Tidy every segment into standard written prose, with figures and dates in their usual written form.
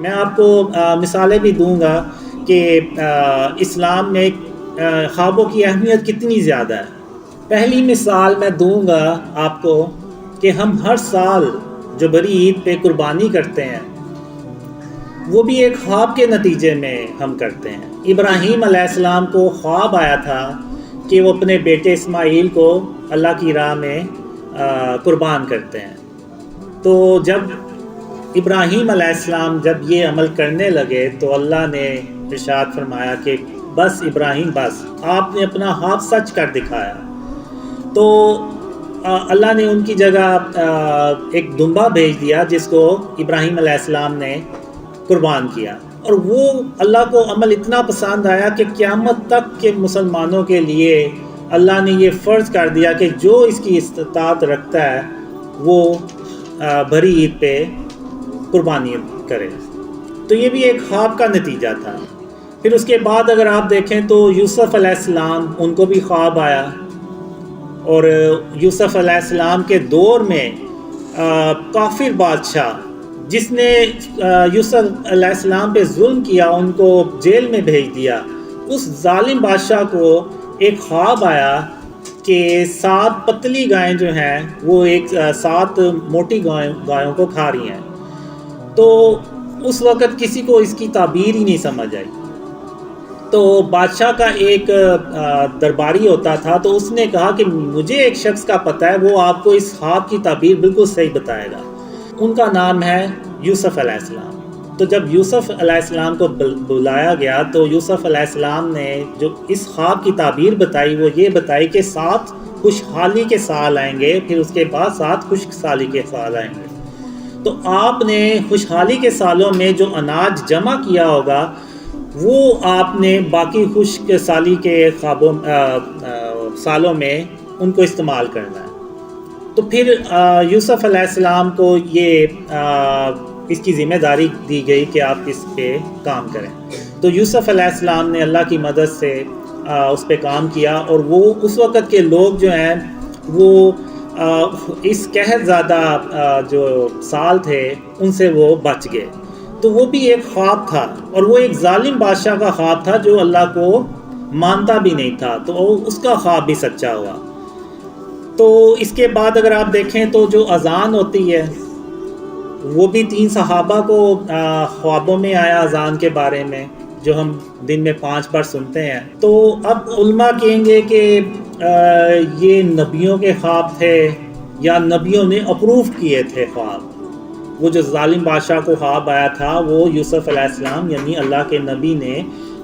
میں آپ کو مثالیں بھی دوں گا کہ اسلام میں خوابوں کی اہمیت کتنی زیادہ ہے۔ پہلی مثال میں دوں گا آپ کو کہ ہم ہر سال جو بڑی عید پہ قربانی کرتے ہیں وہ بھی ایک خواب کے نتیجے میں ہم کرتے ہیں۔ ابراہیم علیہ السلام کو خواب آیا تھا کہ وہ اپنے بیٹے اسماعیل کو اللہ کی راہ میں قربان کرتے ہیں۔ تو جب ابراہیم علیہ السلام جب یہ عمل کرنے لگے تو اللہ نے ارشاد فرمایا کہ بس ابراہیم، بس آپ نے اپنا خواب سچ کر دکھایا۔ تو اللہ نے ان کی جگہ ایک دمبا بھیج دیا جس کو ابراہیم علیہ السلام نے قربان کیا، اور وہ اللہ کو عمل اتنا پسند آیا کہ قیامت تک کے مسلمانوں کے لیے اللہ نے یہ فرض کر دیا کہ جو اس کی استطاعت رکھتا ہے وہ بھری عید پہ قربانی کرے۔ تو یہ بھی ایک خواب کا نتیجہ تھا۔ پھر اس کے بعد اگر آپ دیکھیں تو یوسف علیہ السلام، ان کو بھی خواب آیا، اور یوسف علیہ السلام کے دور میں کافر بادشاہ جس نے یوسف علیہ السلام پہ ظلم کیا، ان کو جیل میں بھیج دیا، اس ظالم بادشاہ کو ایک خواب آیا کہ 7 پتلی گائیں جو ہیں وہ 7 موٹی گایوں کو کھا رہی ہیں۔ تو اس وقت کسی کو اس کی تعبیر ہی نہیں سمجھ آئی۔ تو بادشاہ کا ایک درباری ہوتا تھا، تو اس نے کہا کہ مجھے ایک شخص کا پتہ ہے، وہ آپ کو اس خواب کی تعبیر بالکل صحیح بتائے گا۔ ان کا نام ہے یوسف علیہ السلام۔ تو جب یوسف علیہ السلام کو بلایا گیا تو یوسف علیہ السلام نے جو اس خواب کی تعبیر بتائی وہ یہ بتائی کہ 7 خوشحالی کے سال آئیں گے، پھر اس کے بعد 7 خشک سالی کے سال آئیں گے۔ تو آپ نے خوشحالی کے سالوں میں جو اناج جمع کیا ہوگا وہ آپ نے باقی خشک سالی کے سالوں میں ان کو استعمال کرنا ہے۔ تو پھر یوسف علیہ السلام کو یہ اس کی ذمہ داری دی گئی کہ آپ اس پہ کام کریں۔ تو یوسف علیہ السلام نے اللہ کی مدد سے اس پہ کام کیا، اور وہ اس وقت کے لوگ جو ہیں وہ اس قحط زدہ جو سال تھے ان سے وہ بچ گئے۔ تو وہ بھی ایک خواب تھا، اور وہ ایک ظالم بادشاہ کا خواب تھا جو اللہ کو مانتا بھی نہیں تھا، تو اس کا خواب بھی سچا ہوا۔ تو اس کے بعد اگر آپ دیکھیں تو جو اذان ہوتی ہے وہ بھی 3 صحابہ کو خوابوں میں آیا اذان کے بارے میں، جو ہم دن میں 5 بار سنتے ہیں۔ تو اب علماء کہیں گے کہ یہ نبیوں کے خواب تھے یا نبیوں نے اپروو کیے تھے خواب۔ وہ جو ظالم بادشاہ کو خواب آیا تھا وہ یوسف علیہ السلام یعنی اللہ کے نبی نے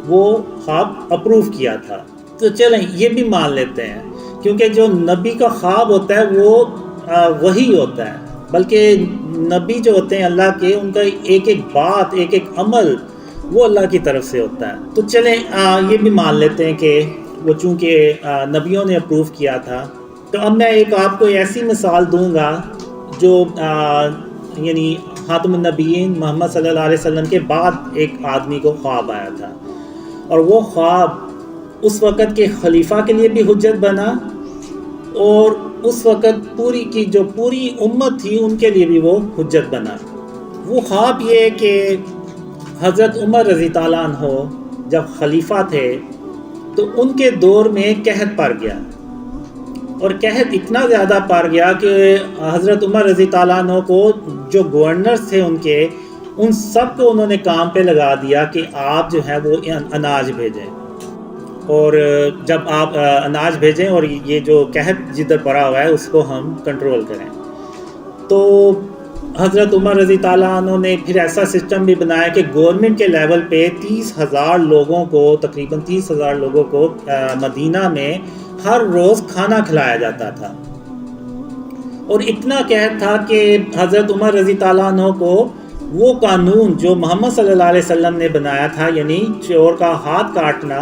وہ خواب اپروو کیا تھا۔ تو چلیں یہ بھی مان لیتے ہیں، کیونکہ جو نبی کا خواب ہوتا ہے وہ وحی ہوتا ہے، بلکہ نبی جو ہوتے ہیں اللہ کے، ان کا ایک ایک بات، ایک ایک عمل وہ اللہ کی طرف سے ہوتا ہے۔ تو چلیں یہ بھی مان لیتے ہیں کہ وہ چونکہ نبیوں نے اپروو کیا تھا۔ تو اب میں ایک آپ کو ایسی مثال دوں گا جو یعنی خاتم النبیین محمد صلی اللہ علیہ وسلم کے بعد ایک آدمی کو خواب آیا تھا، اور وہ خواب اس وقت کے خلیفہ کے لیے بھی حجت بنا، اور اس وقت جو پوری امت تھی ان کے لیے بھی وہ حجت بنا۔ وہ خواب یہ کہ حضرت عمر رضی اللہ عنہ جب خلیفہ تھے تو ان کے دور میں قحط پڑ گیا، اور قحط اتنا زیادہ پڑ گیا کہ حضرت عمر رضی اللہ عنہ کو جو گورنرز تھے ان سب کو انہوں نے کام پہ لگا دیا کہ آپ جو ہے وہ اناج بھیجیں، اور جب آپ اناج بھیجیں اور یہ جو قحط جدھر پڑا ہوا ہے اس کو ہم کنٹرول کریں۔ تو حضرت عمر رضی اللہ عنہ نے پھر ایسا سسٹم بھی بنایا کہ گورنمنٹ کے لیول پہ 30,000 لوگوں کو، تقریباً 30,000 لوگوں کو مدینہ میں ہر روز کھانا کھلایا جاتا تھا، اور اتنا قحط تھا کہ حضرت عمر رضی اللہ عنہ کو وہ قانون جو محمد صلی اللہ علیہ وسلم نے بنایا تھا یعنی چور کا ہاتھ کاٹنا،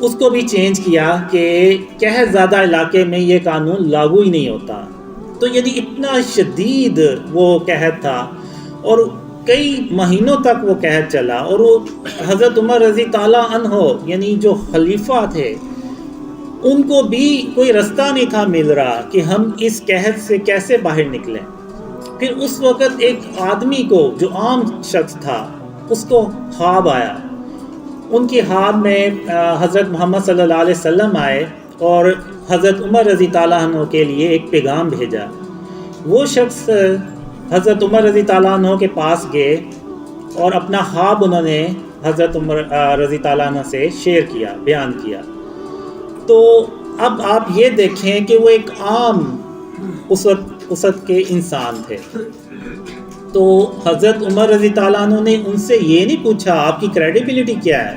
اس کو بھی چینج کیا کہ قحط زیادہ علاقے میں یہ قانون لاگو ہی نہیں ہوتا۔ تو یعنی اتنا شدید وہ قحط تھا، اور کئی مہینوں تک وہ قحط چلا، اور وہ حضرت عمر رضی اللہ عنہ یعنی جو خلیفہ تھے ان کو بھی کوئی رستہ نہیں تھا مل رہا کہ ہم اس قحط سے کیسے باہر نکلیں۔ پھر اس وقت ایک آدمی کو جو عام شخص تھا اس کو خواب آیا. ان کی خواب میں حضرت محمد صلی اللہ علیہ وسلم آئے اور حضرت عمر رضی تعالیٰ عنہ کے لیے ایک پیغام بھیجا. وہ شخص حضرت عمر رضی تعالیٰ عنہ کے پاس گئے اور اپنا خواب انہوں نے حضرت عمر رضی تعالیٰ عنہ سے شیئر کیا، بیان کیا. تو اب آپ یہ دیکھیں کہ وہ ایک عام اس وقت کے انسان تھے. تو حضرت عمر رضی تعالیٰ عنہ نے ان سے یہ نہیں پوچھا آپ کی کریڈیبلٹی کیا ہے،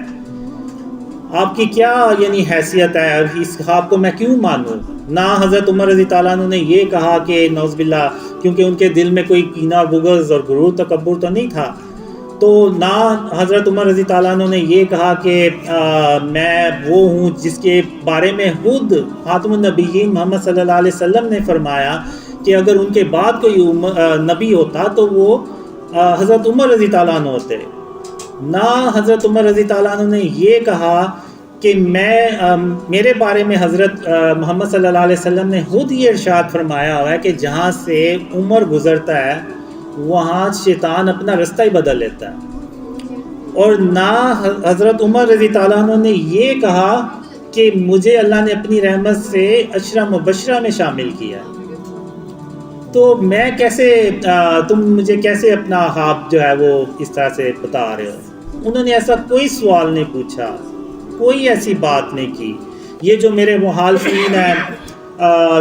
آپ کی کیا یعنی حیثیت ہے، اس خواب کو میں کیوں مانوں. نہ حضرت عمر رضی تعالیٰ عنہ نے یہ کہا کہ نعوذ باللہ، کیونکہ ان کے دل میں کوئی کینہ اور بغض اور غرور تکبر تو نہیں تھا. تو نہ حضرت عمر رضی تعالیٰ عنہ نے یہ کہا کہ میں وہ ہوں جس کے بارے میں خود خاتم النبیین محمد صلی اللہ علیہ وسلم نے فرمایا کہ اگر ان کے بعد کوئی نبی ہوتا تو وہ حضرت عمر رضی تعالیٰ عنہ ہوتے. نہ حضرت عمر رضی تعالیٰ عنہ نے یہ کہا کہ میرے بارے میں حضرت محمد صلی اللہ علیہ وسلم نے خود یہ ارشاد فرمایا ہوا ہے کہ جہاں سے عمر گزرتا ہے وہاں شیطان اپنا رستہ ہی بدل لیتا ہے. اور نہ حضرت عمر رضی تعالیٰ عنہ نے یہ کہا کہ مجھے اللہ نے اپنی رحمت سے عشرہ مبشرہ میں شامل کیا. تو میں کیسے تم مجھے کیسے اپنا خواب جو ہے وہ اس طرح سے بتا رہے ہو. انہوں نے ایسا کوئی سوال نہیں پوچھا، کوئی ایسی بات نہیں کی. یہ جو میرے مخالفین ہیں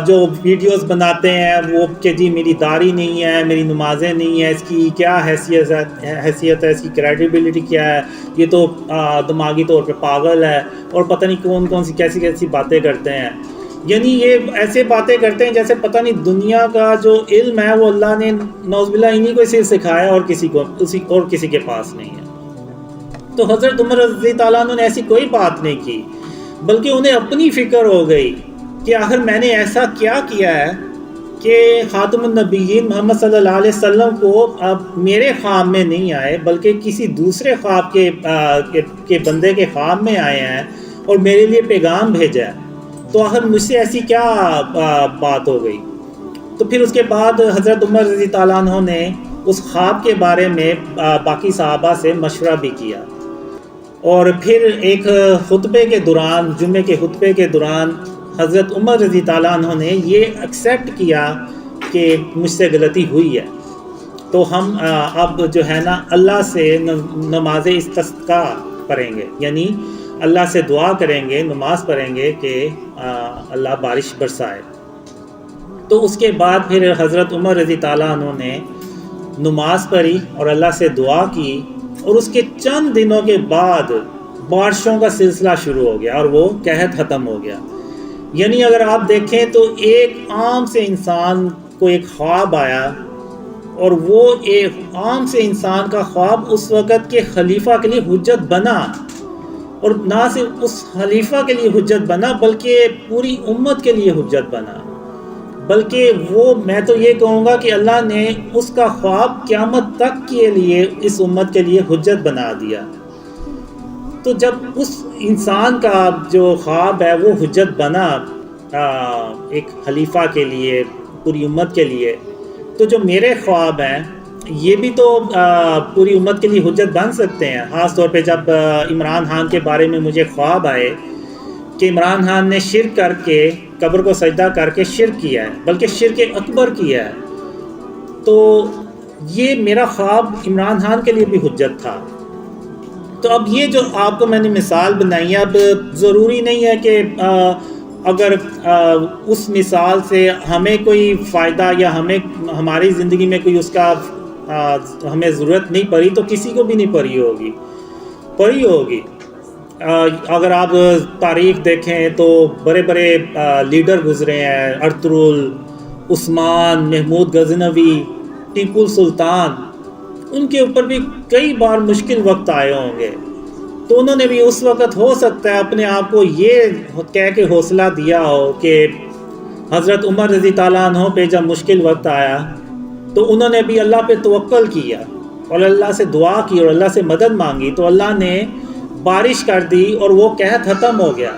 جو ویڈیوز بناتے ہیں وہ کہ جی میری داڑھی نہیں ہے، میری نمازیں نہیں ہیں، اس کی کیا حیثیت ہے، اس کی کریڈیبلٹی کیا ہے، یہ تو دماغی طور پہ پاگل ہے اور پتہ نہیں کون سی کیسی باتیں کرتے ہیں. یعنی یہ ایسے باتیں کرتے ہیں جیسے پتہ نہیں دنیا کا جو علم ہے وہ اللہ نے نعوذ باللہ انہی کو صرف سکھایا اور کسی کے پاس نہیں ہے. تو حضرت عمر رضی تعالیٰ عنہ نے ایسی کوئی بات نہیں کی، بلکہ انہیں اپنی فکر ہو گئی کہ آخر میں نے ایسا کیا ہے کہ خاتم النبیین محمد صلی اللہ علیہ وسلم کو اب میرے خواب میں نہیں آئے بلکہ کسی دوسرے خواب کے بندے کے خواب میں آئے ہیں اور میرے لیے پیغام بھیجا ہے. تو آخر مجھ سے ایسی کیا بات ہو گئی. تو پھر اس کے بعد حضرت عمر رضی تعالیٰ عنہ نے اس خواب کے بارے میں باقی صحابہ سے مشورہ بھی کیا. اور پھر ایک خطبے کے دوران، جمعے کے خطبے کے دوران حضرت عمر رضی تعالیٰ عنہ نے یہ ایکسیپٹ کیا کہ مجھ سے غلطی ہوئی ہے. تو ہم اب جو ہے نا اللہ سے نماز استسقاء پڑھیں گے، یعنی اللہ سے دعا کریں گے، نماز پڑھیں گے کہ اللہ بارش برسائے. تو اس کے بعد پھر حضرت عمر رضی تعالیٰ عنہ نے نماز پڑھی اور اللہ سے دعا کی، اور اس کے چند دنوں کے بعد بارشوں کا سلسلہ شروع ہو گیا اور وہ قحط ختم ہو گیا. یعنی اگر آپ دیکھیں تو ایک عام سے انسان کو ایک خواب آیا، اور وہ ایک عام سے انسان کا خواب اس وقت کے خلیفہ کے لیے حجت بنا، اور نہ صرف اس خلیفہ کے لیے حجت بنا بلکہ پوری امت کے لیے حجت بنا. بلکہ وہ میں تو یہ کہوں گا کہ اللہ نے اس کا خواب قیامت تک کے لیے اس امت کے لیے حجت بنا دیا. تو جب اس انسان کا جو خواب ہے وہ حجت بنا ایک خلیفہ کے لیے، پوری امت کے لیے، تو جو میرے خواب ہیں یہ بھی تو پوری امت کے لیے حجت بن سکتے ہیں. خاص طور پہ جب عمران خان کے بارے میں مجھے خواب آئے کہ عمران خان نے شرک کر کے، قبر کو سجدہ کر کے شرک کیا ہے، بلکہ شرک اکبر کیا ہے، تو یہ میرا خواب عمران خان کے لیے بھی حجت تھا. تو اب یہ جو آپ کو میں نے مثال بنائی ہے، اب ضروری نہیں ہے کہ اگر اس مثال سے ہمیں کوئی فائدہ یا ہماری زندگی میں کوئی اس کا ہمیں ضرورت نہیں پڑی تو کسی کو بھی نہیں پڑی ہوگی. اگر آپ تاریخ دیکھیں تو بڑے بڑے لیڈر گزرے ہیں، ارطغرل، عثمان، محمود غزنوی، ٹیپو سلطان، ان کے اوپر بھی کئی بار مشکل وقت آئے ہوں گے. تو انہوں نے بھی اس وقت ہو سکتا ہے اپنے آپ کو یہ کہہ کے حوصلہ دیا ہو کہ حضرت عمر رضی تعالیٰ عنہ پہ جب مشکل وقت آیا تو انہوں نے بھی اللہ پہ توکل کیا اور اللہ سے دعا کی اور اللہ سے مدد مانگی، تو اللہ نے بارش کر دی اور وہ قحط ختم ہو گیا.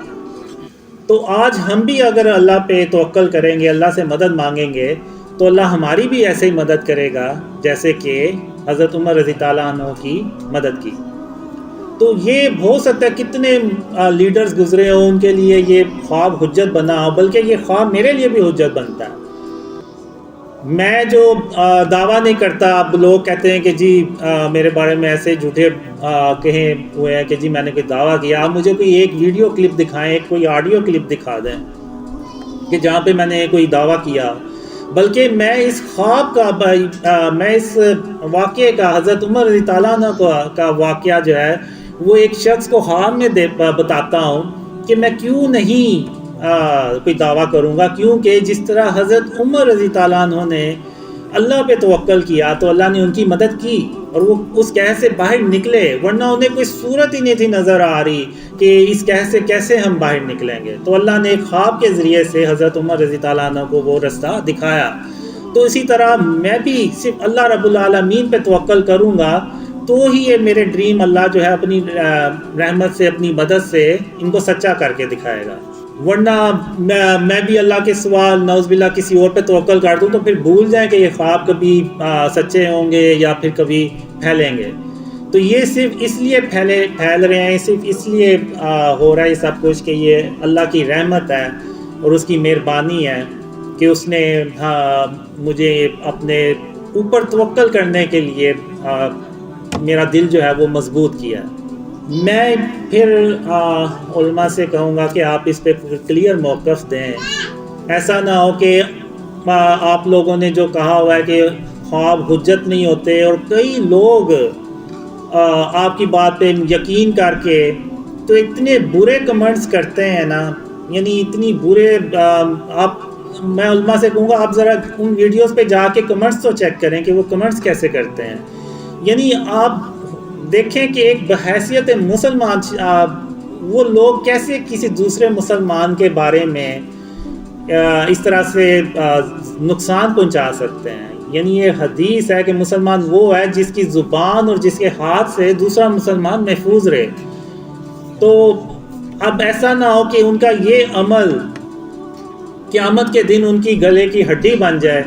تو آج ہم بھی اگر اللہ پہ توکل کریں گے، اللہ سے مدد مانگیں گے، تو اللہ ہماری بھی ایسے ہی مدد کرے گا جیسے کہ حضرت عمر رضی تعالیٰ عنہ کی مدد کی. تو یہ ہو سکتا ہے کتنے لیڈرز گزرے ہوں ان کے لیے یہ خواب حجت بنا، بلکہ یہ خواب میرے لیے بھی حجت بنتا ہے. میں جو دعویٰ نہیں کرتا، اب لوگ کہتے ہیں کہ جی میرے بارے میں ایسے جھوٹے کہیں ہوئے ہیں کہ جی میں نے کوئی دعویٰ کیا. آپ مجھے کوئی ایک ویڈیو کلپ دکھائیں، کوئی آڈیو کلپ دکھا دیں کہ جہاں پہ میں نے کوئی دعویٰ کیا. بلکہ میں اس خواب کا میں اس واقعے کا، حضرت عمر رضی تعالیٰ عنہ کا واقعہ جو ہے وہ ایک شخص کو خواب میں بتاتا ہوں کہ میں کیوں نہیں کوئی دعویٰ کروں گا، کیونکہ جس طرح حضرت عمر رضی تعالیٰ عنہ نے اللہ پہ توکل کیا تو اللہ نے ان کی مدد کی اور وہ اس قحط سے باہر نکلے، ورنہ انہیں کوئی صورت ہی نہیں تھی نظر آ رہی کہ اس قحط سے کیسے ہم باہر نکلیں گے. تو اللہ نے ایک خواب کے ذریعے سے حضرت عمر رضی تعالیٰ عنہ کو وہ رستہ دکھایا. تو اسی طرح میں بھی صرف اللہ رب العالمین پہ توکل کروں گا تو ہی یہ میرے ڈریم اللہ جو ہے اپنی رحمت سے، اپنی مدد سے ان کو سچا کر کے دکھائے گا. ورنہ میں بھی اللہ کے سوا نعوذ باللہ کسی اور پہ توکل کر دوں تو پھر بھول جائیں کہ یہ خواب کبھی سچے ہوں گے یا پھر کبھی پھیلیں گے. تو یہ صرف اس لیے پھیل رہے ہیں، صرف اس لیے ہو رہا ہے سب کچھ کہ یہ اللہ کی رحمت ہے اور اس کی مہربانی ہے کہ اس نے مجھے اپنے اوپر توکل کرنے کے لیے میرا دل جو ہے وہ مضبوط کیا. میں پھر علماء سے کہوں گا کہ آپ اس پہ کلیئر موقف دیں. ایسا نہ ہو کہ آپ لوگوں نے جو کہا ہوا ہے کہ خواب حجت نہیں ہوتے، اور کئی لوگ آپ کی بات پہ یقین کر کے تو اتنے برے کمنٹس کرتے ہیں نا، یعنی اتنی برے میں علماء سے کہوں گا آپ ذرا ان ویڈیوز پہ جا کے کمنٹس تو چیک کریں کہ وہ کمنٹس کیسے کرتے ہیں. یعنی آپ دیکھیں کہ ایک بحیثیت مسلمان وہ لوگ کیسے کسی دوسرے مسلمان کے بارے میں اس طرح سے نقصان پہنچا سکتے ہیں. یعنی یہ حدیث ہے کہ مسلمان وہ ہے جس کی زبان اور جس کے ہاتھ سے دوسرا مسلمان محفوظ رہے. تو اب ایسا نہ ہو کہ ان کا یہ عمل قیامت کے دن ان کی گلے کی ہڈی بن جائے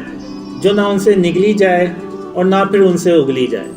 جو نہ ان سے نگلی جائے اور نہ پھر ان سے اگلی جائے.